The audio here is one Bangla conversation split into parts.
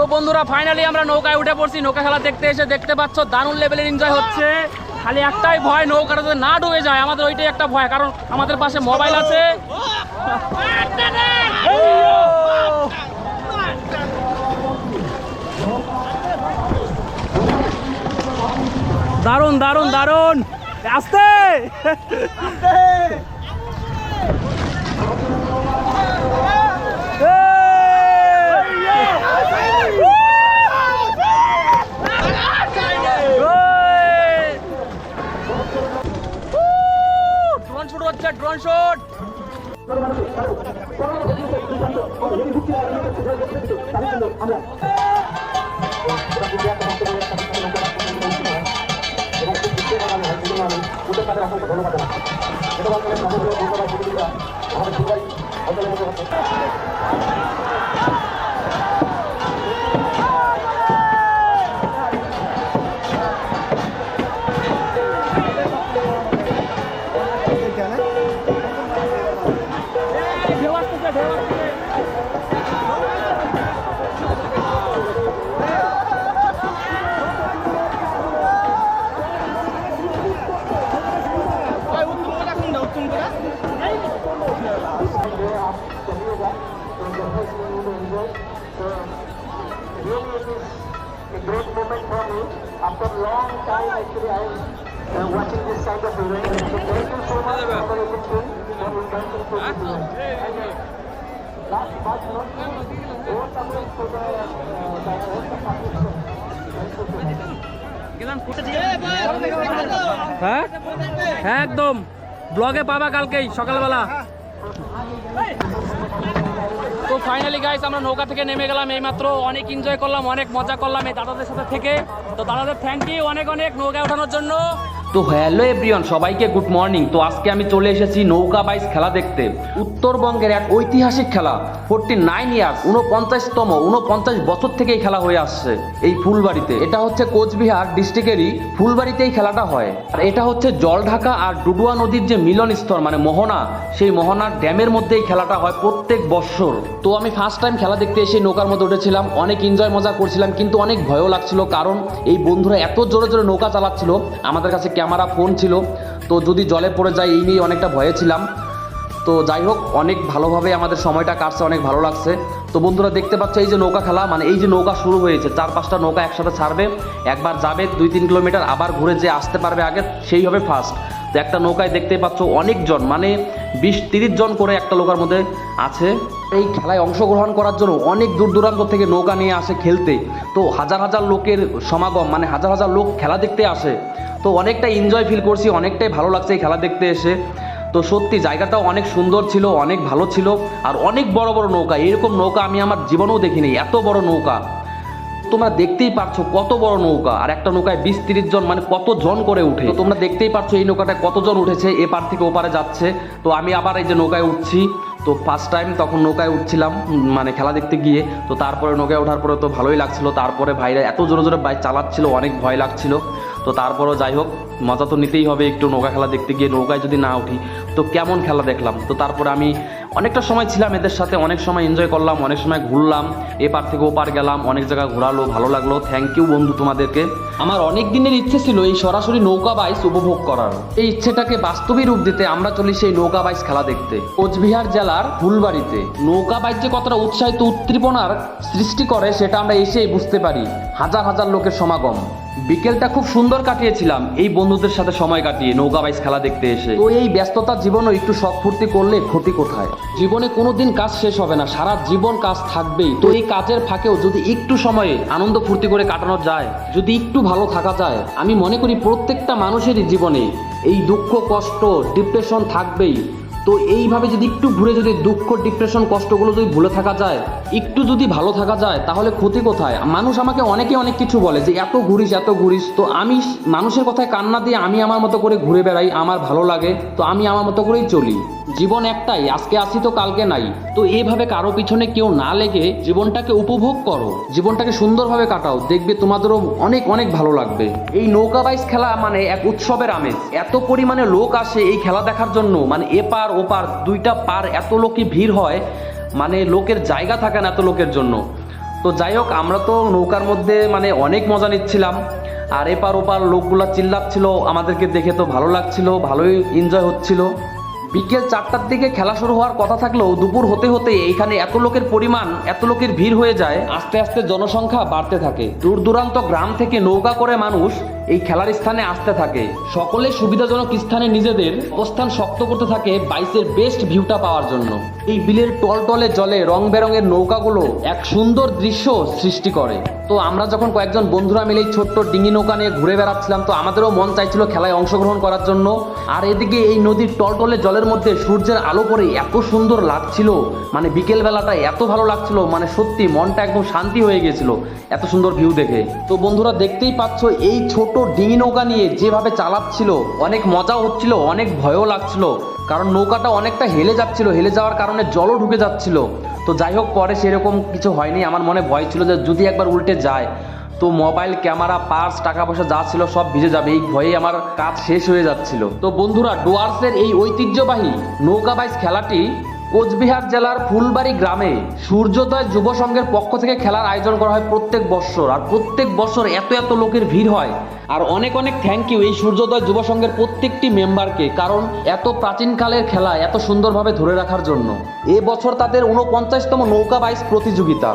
তো বন্ধুরা ফাইনালি আমরা নৌকায় উঠে পড়ছি। নৌকা খেলা দেখতে এসে দেখতে পাচ্ছ দারুণ লেভেলের এনজয় হচ্ছে। খালি একটাই ভয়, নৌকাটা যদি না ডুবে যায়, আমাদের ওইটাই একটা ভয়, কারণ আমাদের পাশে মোবাইল আছে। দারুণ দারুণ দারুণ, আস্তে ড্রোন শুট হচ্ছে, drone shoot. A great moment for me. After a long time, actually, I am watching this kind of event. So thank you so much for the team for inviting to this event. And last but not least, overcoming to the participants. হ্যাঁ একদম ব্লগে পাবা কালকেই সকালবেলা। তো ফাইনালি গাইস আমরা নৌকা থেকে নেমে গেলাম এইমাত্র। অনেক এনজয় করলাম, অনেক মজা করলাম এই দাদাদের সাথে থেকে। তো দাদাদের থ্যাংক ইউ অনেক অনেক নৌকায় ওঠানোর জন্য। তো হ্যালো এভরিওয়ান, সবাইকে গুড মর্নিং। তো আজকে আমি চলে এসেছি নৌকা বাইচ খেলা দেখতে। উত্তরবঙ্গের এক ঐতিহাসিক খেলা, 49 ইয়ার্স, 49 বছর থেকে এই খেলা হয়ে আসছে এই ফুলবাড়িতে। এটা হচ্ছে কোচবিহার ডিস্ট্রিক্টেরই ফুলবাড়িতে এই খেলাটা হয়। আর এটা হচ্ছে জলঢাকা আর ডুডুয়া নদীর যে মিলনস্থল মানে মোহনা, সেই মোহনার ড্যামের মধ্যে এই খেলাটা হয় প্রত্যেক বছর। তো আমি ফার্স্ট টাইম খেলা দেখতে এসে নৌকার মধ্যে উঠেছিলাম, অনেক এনজয় মজা করছিলাম, কিন্তু অনেক ভয়ও লাগছিল, কারণ এই বন্ধুরা এত জোরে জোরে নৌকা চালাচ্ছিল। আমাদের কাছে ক্যামেরা ফোন ছিল, তো যদি জলে পড়ে যায় এই নিয়ে অনেকটা ভয়ে ছিলাম। তো যাই হোক, অনেক ভালোভাবে আমাদের সময়টা কাটছে, অনেক ভালো লাগছে। তো বন্ধুরা দেখতে পাচ্ছ এই যে নৌকা খেলা, মানে এই যে নৌকা শুরু হয়েছে, 4-5টা নৌকা একসাথে ছাড়বে, একবার যাবে 2-3 কিলোমিটার, আবার ঘুরে যে আসতে পারবে আগে সেই হবে ফার্স্ট। তো একটা নৌকায় দেখতে পাচ্ছ অনেকজন, মানে 20-30 জন করে একটা নৌকার মধ্যে আছে। এই খেলায় অংশগ্রহণ করার জন্য অনেক দূর দূরান্ত থেকে নৌকা নিয়ে আসে খেলতে। তো হাজার হাজার লোকের সমাগম, মানে হাজার হাজার লোক খেলা দেখতে আসে। তো অনেকটাই এনজয় ফিল করছি, অনেকটাই ভালো লাগছে এই খেলা দেখতে এসে। তো সত্যি জায়গাটাও অনেক সুন্দর ছিল, অনেক ভালো ছিল, আর অনেক বড় বড় নৌকা। এরকম নৌকা আমি আমার জীবনেও দেখিনি, এত বড় নৌকা। তোমরা দেখতেই পারছো কত বড় নৌকা, আর একটা নৌকায় 20-30 জন, মানে কত জন করে উঠে। তো তোমরা দেখতেই পারছো এই নৌকাটায় কতজন উঠেছে, এপার থেকে ওপারে যাচ্ছে। তো আমি আবার এই যে নৌকায় উঠছি। তো ফার্স্ট টাইম তখন নৌকায় উঠছিলাম, মানে খেলা দেখতে গিয়ে। তো তারপরে নৌকায় ওঠার পরে তো ভালোই লাগছিল। তারপরে ভাইরা এত জোরে জোরে বাইক চালাচ্ছিল, অনেক ভয় লাগছিল। তো তারপরেও যাই হোক, মজা তো নিতেই হবে একটু নৌকা খেলা দেখতে গিয়ে। নৌকায় যদি না উঠি তো কেমন খেলা দেখলাম। তো তারপরে আমি অনেকটা সময় ছিলাম এদের সাথে, অনেক সময় এনজয় করলাম, অনেক সময় ঘুরলাম, এপার থেকে ওপার গেলাম, অনেক জায়গায় ঘোরালো, ভালো লাগলো। থ্যাংক ইউ বন্ধু তোমাদেরকে। আমার অনেক দিনের ইচ্ছে ছিল এই সরাসরি নৌকা বাইচ উপভোগ করার। এই ইচ্ছেটাকে বাস্তবে রূপ দিতে আমরা চলি সেই নৌকা বাইচ খেলা দেখতে কোচবিহার জেলার ফুলবাড়িতে। নৌকা বাইচ যে কতটা উৎসাহিত উদ্দীপনার সৃষ্টি করে সেটা আমরা এসেই বুঝতে পারি। হাজার হাজার লোকের সমাগম। বিকেলটা খুব সুন্দর কাটিয়েছিলাম এই বন্ধুদের সাথে সময় কাটিয়ে নৌকা বাইচ খেলা দেখতে এসে। তো এই ব্যস্ততার জীবনও একটু শখ ফুর্তি করলে ক্ষতি কোথায়? জীবনে কোনোদিন কাজ শেষ হবে না, সারা জীবন কাজ থাকবেই। তো এই কাজের ফাঁকেও যদি একটু সময়ে আনন্দ ফুর্তি করে কাটানো যায়, যদি একটু ভালো থাকা যায়, আমি মনে করি প্রত্যেকটা মানুষেরই জীবনে এই দুঃখ কষ্ট ডিপ্রেশন থাকবেই। তো এইভাবে যদি একটু ঘুরে যদি দুঃখ ডিপ্রেশন কষ্টগুলো যদি ভুলে থাকা যায়, একটু যদি ভালো থাকা যায়, তাহলে ক্ষতি কোথায়? মানুষ আমাকে অনেকে অনেক কিছু বলে যে এত ঘুরিস এত ঘুরিস। তো আমি মানুষের কথায় কান্না দিয়ে আমি আমার মতো করে ঘুরে বেড়াই, আমার ভালো লাগে, তো আমি আমার মতো করেই চলি। জীবন একটাই, আজকে আসি তো কালকে নাই। তো এইভাবে কারো পিছনে কেউ না লেগে জীবনটাকে উপভোগ করো, জীবনটাকে সুন্দরভাবে কাটাও, দেখবে তোমাদেরও অনেক অনেক ভালো লাগবে। এই নৌকা বাইচ খেলা মানে এক উৎসবের আমেজ। এত পরিমাণে লোক আসে এই খেলা দেখার জন্য, মানে এপার ওপার 2টা পার এত লোকই ভিড় হয়, মানে লোকের জায়গা থাকে না এত লোকের জন্য। তো যাই হোক, আমরা তো নৌকার মধ্যে মানে অনেক মজা নিচ্ছিলাম, আর এপার ওপার লোকগুলা চিল্লাচ্ছিল, আমাদেরকে দেখে তো ভালো লাগছিল, ভালোই এনজয় হচ্ছিল। বিকেল 4টার দিকে খেলা শুরু হওয়ার কথা থাকলেও দুপুর হতে হতে এইখানে এত লোকের পরিমাণ, এত লোকের ভিড় হয়ে যায়, আস্তে আস্তে জনসংখ্যা বাড়তে থাকে। দূর দূরান্ত গ্রাম থেকে নৌকা করে মানুষ এই খেলার স্থানে আসতে থাকে। সকলে সুবিধাজনক স্থানে নিজেদের অবস্থান শক্ত করতে থাকে বাইসের বেস্ট ভিউটা পাওয়ার জন্য। এই বিলের টলটলে জলে রং বেরঙের নৌকাগুলো এক সুন্দর দৃশ্য সৃষ্টি করে। তো আমরা যখন কয়েকজন বন্ধুরা মিলে এই ছোট্ট ডিঙি নৌকা নিয়ে ঘুরে বেড়াচ্ছিলাম, তো আমাদেরও মন চাইছিল খেলায় অংশগ্রহণ করার জন্য। আর এদিকে এই নদীর টলটলে জলের মধ্যে সূর্যের আলো পড়ে এত সুন্দর লাগছিল, মানে বিকেল বেলাটা এত ভালো লাগছিল, মানে সত্যি মনটা একদম শান্তি হয়ে গেছিল এত সুন্দর ভিউ দেখে। তো বন্ধুরা দেখতেই পাচ্ছ, এই ছোট ডিঙি নৌকা নিয়ে যেভাবে চালাচ্ছিল, অনেক মজাও হচ্ছিল, অনেক ভয়ও লাগছিল, কারণ নৌকাটা অনেকটা হেলে যাচ্ছিল, হেলে যাওয়ার কারণে জলও ঢুকে যাচ্ছিল। তো যাই হোক, পরে সেরকম কিছু হয়নি। আমার মনে ভয় ছিল যে যদি একবার উল্টে যায় তো মোবাইল, ক্যামেরা, পার্স, টাকা পয়সা যা ছিল সব ভিজে যাবে, এই ভয়ে আমার কাজ শেষ হয়ে যাচ্ছিল। তো বন্ধুরা, ডুয়ার্সের এই ঐতিহ্যবাহী নৌকা বাইচ খেলাটি কোচবিহার জেলার ফুলবাড়ি গ্রামে সূর্যোদয় যুব সংঘের পক্ষ থেকে খেলার আয়োজন করা হয় প্রত্যেক বছর। আর প্রত্যেক বছর এত এত লোকের ভিড় হয়। আর অনেক অনেক থ্যাংক ইউ এই সূর্যোদয় যুব সংঘের প্রত্যেকটি মেম্বারকে, কারণ এত প্রাচীনকালের খেলা এত সুন্দরভাবে ধরে রাখার জন্য। এবছর তাদের 49তম নৌকা বাইচ প্রতিযোগিতা।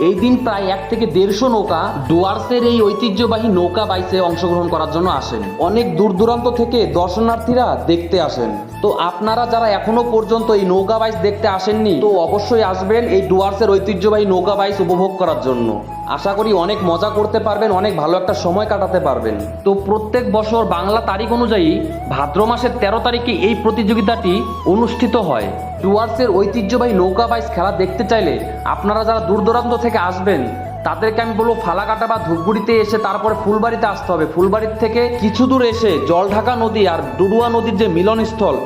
এই দিন প্রায় 1 থেকে 150 নৌকা ডুয়ার্সের এই ঐতিহ্যবাহী নৌকা বাইচে অংশগ্রহণ করার জন্য আসেন। অনেক দূর দূরান্ত থেকে দর্শনার্থীরা দেখতে আসেন। তো আপনারা যারা এখনো পর্যন্ত এই নৌকা বাইচ দেখতে আসেননি, তো অবশ্যই আসবেন এই ডুয়ার্সের ঐতিহ্যবাহী নৌকা বাইচ উপভোগ করার জন্য। আশা করি অনেক মজা করতে পারবেন, অনেক ভালো একটা সময় কাটাতে পারবেন। তো প্রত্যেক বছর বাংলা তারিখ অনুযায়ী ভাদ্র মাসের 13 তারিখে এই প্রতিযোগিতাটি অনুষ্ঠিত হয়। ডুয়ার্সের ঐতিহ্যবাহী নৌকা বাইচ খেলা দেখতে চাইলে আপনারা যারা দূর দূরান্ত থেকে আসবেন, তাদেরকে আমি বলবো ফালাকাটা বা ধূপগুড়িতে এসে তারপরে ফুলবাড়িতে আসতে হবে। ফুলবাড়ির থেকে কিছু দূর এসে জলঢাকা নদী আর ডুডুয়া নদীর যে মিলনস্থল,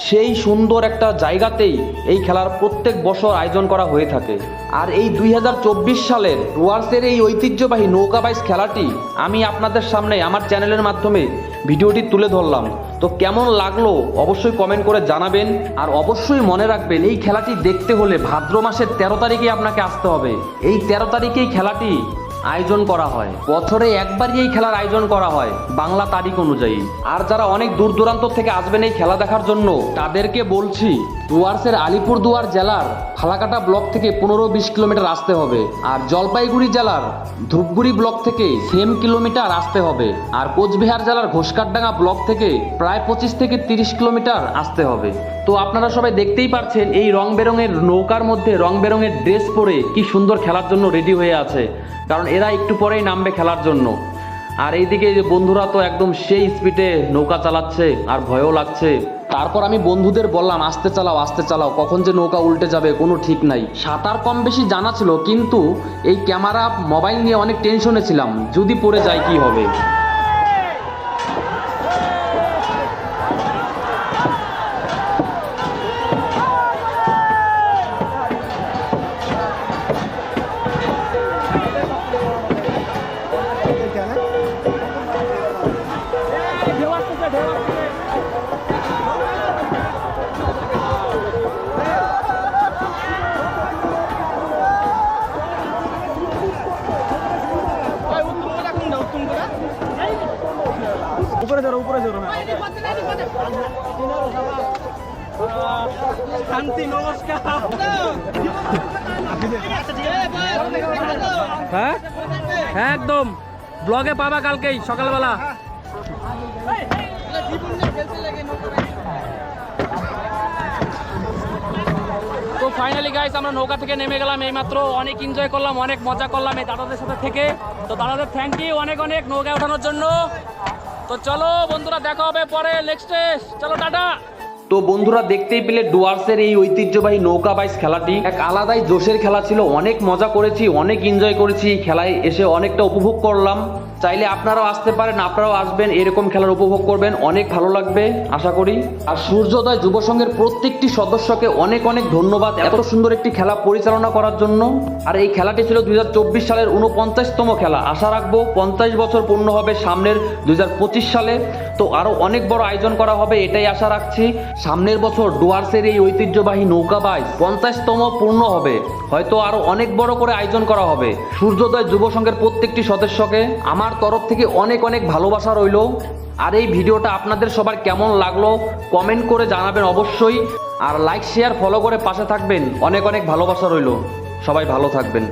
সেই সুন্দর একটা জায়গাতেই এই খেলার প্রত্যেক বছর আয়োজন করা হয়ে থাকে। আর এই 2024 সালের ডুয়ার্সের এই ঐতিহ্যবাহী নৌকা বাইচ খেলাটি আমি আপনাদের সামনে আমার চ্যানেলের মাধ্যমে ভিডিওটি তুলে ধরলাম। তো কেমন লাগলো অবশ্যই কমেন্ট করে জানাবেন। আর অবশ্যই মনে রাখবেন, এই খেলাটি দেখতে হলে ভাদ্র মাসের 13 তারিখে আপনাকে আসতে হবে। এই 13 তারিখেই খেলাটি আয়োজন করা হয়। বছরে একবারই এই খেলার আয়োজন করা হয় বাংলা তারিখ অনুযায়ী। আর যারা অনেক দূর দূরান্ত থেকে আসবেন এই খেলা দেখার জন্য, তাদেরকে বলছি ডুয়ার্সের আলিপুরদুয়ার জেলার ফালাকাটা ব্লক থেকে 15-20 কিলোমিটার আসতে হবে। আর জলপাইগুড়ি জেলার ধূপগুড়ি ব্লক থেকে 7 কিলোমিটার আসতে হবে। আর কোচবিহার জেলার ঘোষকারডাঙ্গা ব্লক থেকে প্রায় 25 থেকে 30 কিলোমিটার আসতে হবে। তো আপনারা সবাই দেখতেই পাচ্ছেন, এই রং বেরঙের নৌকার মধ্যে রং বেরঙের ড্রেস পরে কি সুন্দর খেলার জন্য রেডি হয়ে আছে, কারণ এরা একটু পরেই নামবে খেলার জন্য। আর এইদিকে যে বন্ধুরা তো একদম সেই স্পিডে নৌকা চালাচ্ছে, আর ভয়ও লাগছে। তারপর আমি বন্ধুদের বললাম আস্তে চালাও, কখন যে নৌকা উল্টে যাবে কোনো ঠিক নাই। সাঁতার কম বেশি জানা ছিল, কিন্তু এই ক্যামেরা, মোবাইল নিয়ে অনেক টেনশনে ছিলাম, যদি পড়ে যায় কি হবে। উপরে জোর শান্তি, নমস্কার। হ্যাঁ হ্যাঁ, একদম ব্লগে পাবা কালকেই সকালবেলা। তো ফাইনালি গাইস, আমরা নৌকা থেকে নেমে গেলাম এইমাত্র। অনেক এনজয় করলাম, অনেক মজা করলাম এই দাদাদের সাথে থেকে। তো দাদাদের থ্যাংক ইউ অনেক অনেক নৌকা ওঠানোর জন্য। তো চলো বন্ধুরা, দেখা হবে পরে নেক্সটে। চলো টাটা। তো বন্ধুরা দেখতেই পেলে ডুয়ার্সের এই ঐতিহ্যবাহী নৌকা বাইচ খেলাটি এক আলাদাই জোশের খেলা ছিল। অনেক মজা করেছি, অনেক এনজয় করেছি, খেলায় এসে অনেকটা উপভোগ করলাম। চাইলে আপনারাও আসতে পারেন, আপনারাও আসবেন, এরকম খেলার উপভোগ করবেন, অনেক ভালো লাগবে আশা করি। আর সূর্যোদয় যুব সংঘের প্রত্যেকটি সদস্যকে অনেক অনেক ধন্যবাদ এত সুন্দর একটি খেলা পরিচালনা করার জন্য। আর এই খেলাটি ছিল 2024 সালের 49তম খেলা। আশা রাখবো 50 বছর পূর্ণ হবে সামনের 2025 সালে। তো আরো অনেক বড় আয়োজন করা হবে, এটাই আশা রাখছি। সামনের বছর ডুয়ার্সের এই ঐতিহ্যবাহী নৌকা বাইচ 50তম পূর্ণ হবে, হয়তো আরো অনেক বড় করে আয়োজন করা হবে। সূর্যোদয় যুব সংঘের প্রত্যেকটি সদস্যকে আমার তরফ থেকে অনেক অনেক ভালোবাসা রইল। আর এই ভিডিওটা আপনাদের সবার কেমন লাগলো কমেন্ট করে জানাবেন অবশ্যই। আর লাইক শেয়ার ফলো করে পাশে থাকবেন, অনেক অনেক ভালোবাসা রইল। সবাই ভালো থাকবেন।